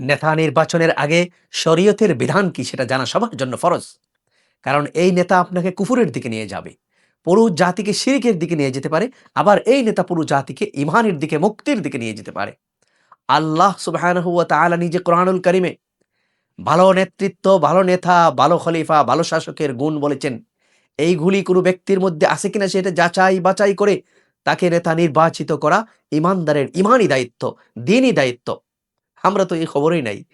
নেতা নির্বাচনের আগে শরীয়তের বিধান কি সেটা জানা সবার জন্য ফরজ। কারণ এই নেতা আপনাকে কুফুরের দিকে নিয়ে যাবে। পুরো জাতিকে শিরকের দিকে নিয়ে যেতে পারে। আবার এই নেতা পুরো জাতিকে ঈমানের দিকে, মুক্তির দিকে নিয়ে যেতে পারে। আল্লাহ সুবহানাহু ওয়া তাআলা নিজে কোরআনুল কারীমে ভালো নেতৃত্ব, ভালো নেতা, ভালো খলিফা, ভালো শাসকের গুণ বলেছেন। এইগুলি কোনো ব্যক্তির মধ্যে আছে কিনা সেটা যাচাই বাছাই করে তাকে নেতা নির্বাচিত করা ঈমানদারের ঈমানি দায়িত্ব, দ্বীনি দায়িত্ব। আমরা তো এই খবরই নাই।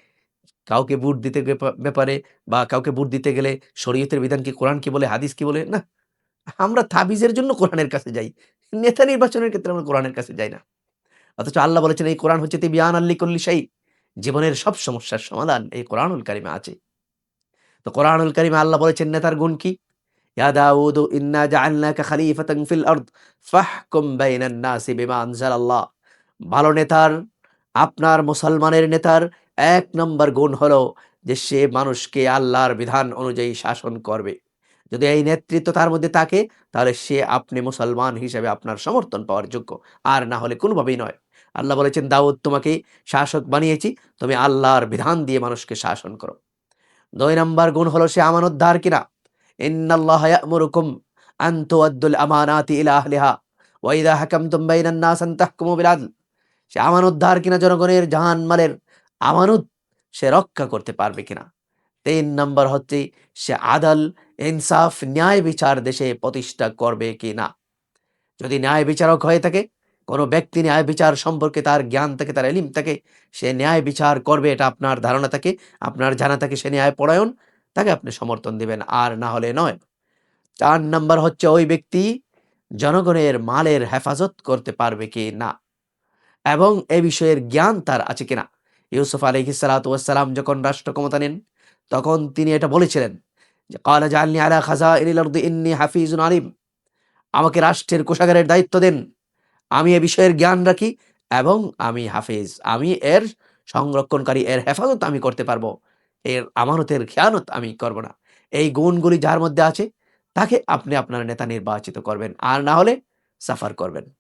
কাউকে ভোট দিতে ব্যাপারে বা কাউকে ভোট দিতে গেলে শরীয়তের বিধান কি, কোরআন কি বলে, হাদিস কি বলে? না। আমরা তাবিজের জন্য কোরআনের কাছে যাই। নেতা নির্বাচনের ক্ষেত্রে আমরা কোরআনের কাছে যাই না। অথচ আল্লাহ বলেছেন এই কোরআন হচ্ছে তিবয়ানাল লিকুল্লি শাই। জীবনের সব সমস্যার সমাধান এই কোরআনুল কারিমে আছে। তো কোরআনুল কারিমে আল্লাহ বলেছেন নেতার গুণ কি? ইয়া দাউদু ইন্না জাআলনাকা খলিফাতান ফিল আরদ ফাহকুম বাইনান নাসি বিমা আনজালাল্লাহ। ভালো নেতার, আপনার মুসলমানের নেতার ১ নম্বর গুণ হলো যে সে মানুষকে আল্লাহর বিধান অনুযায়ী শাসন করবে। যদি এই নেতৃত্ব তার মধ্যে থাকে তাহলে সে আপনি মুসলমান হিসেবে আপনার সমর্থন পাওয়ার যোগ্য। আর না হলে কোনোভাবেই নয়। আল্লাহ বলেছেন দাউদ তোমাকে শাসক বানিয়েছি, তুমি আল্লাহর বিধান দিয়ে মানুষকে শাসন করো। ২ নাম্বার গুণ হলো সে আমানতদার কিনা। ইন্নাল্লাহা ইয়া'মুরুকুম আন তুআদ্দুল আমানাতি ইলা আহলিহা ওয়া ইযা হাকামতুম বাইনান নাস আন তাহকুমু বিল আদল। সে আমানতদার কিনা, জনগণের জান-মালের আমানত সে রক্ষা করতে পারবে কিনা। ৩ নাম্বার হচ্ছে সে আদল, ইনসাফ, ন্যায় বিচার দেশে প্রতিষ্ঠা করবে কিনা। যদি ন্যায় বিচারক হয়ে থাকে, কোনো ব্যক্তি ন্যায় বিচার সম্পর্কে তার জ্ঞান থাকে, তার ইলম থাকে, সে ন্যায় বিচার করবে এটা আপনার ধারণা থাকে, আপনার জানা থাকে, সে ন্যায় পরায়ণ, তাকে আপনি সমর্থন দিবেন, আর না হলে নয়। ৪ নাম্বার হচ্ছে ওই ব্যক্তি জনগণের মালের হেফাজত করতে পারবে কিনা এবং এ বিষয়ের জ্ঞান তার আছে কিনা। ইউসুফ আলাইহিস সালাতু ওয়াস সালাম যখন রাষ্ট্র ক্ষমতা নেন, তখন তিনি এটা বলেছিলেন যে, "ক্বালা জাআলনি আলা খাযাইনিল আরদি ইন্নী হাফিজুন আলিম।" আমাকে রাষ্ট্রের কোষাগারের দায়িত্ব দেন। আমি এ বিষয়ের জ্ঞান রাখি এবং আমি হাফেজ। আমি এর সংরক্ষণকারী, এর হেফাজত আমি করতে পারবো। এর আমানতের খেয়ানত আমি করব না। এই গুণগুলি যার মধ্যে আছে, তাকে আপনি আপনার নেতা নির্বাচিত করবেন। আর না হলে সাফার করবেন।